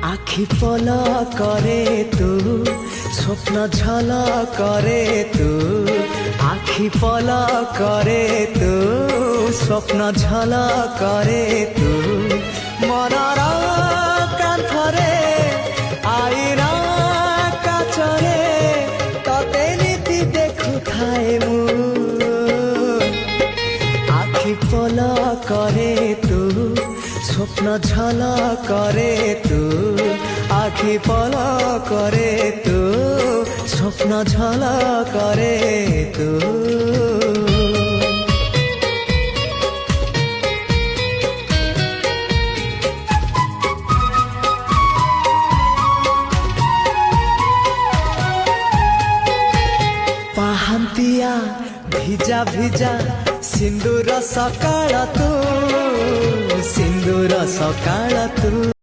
আখি পল করে তু স্বপ্ন ঝল করে তু আখি পল করে তু স্বপ্ন ঝল করে তু মনর কান্থরে আইনা কাচরে ততে নীতি দেখুথায়ে মু আখি পল করে তু স্বপ্ন ঝল করে তু আখি পল করে তু স্বপ্ন ঝল করে তু ପାହାନ୍ତିଆ ଭିଜା ଭିଜା ସିନ୍ଦୁର ସକାଳ ତୁ ସିନ୍ଦୁର ସକାଳ ତୁ।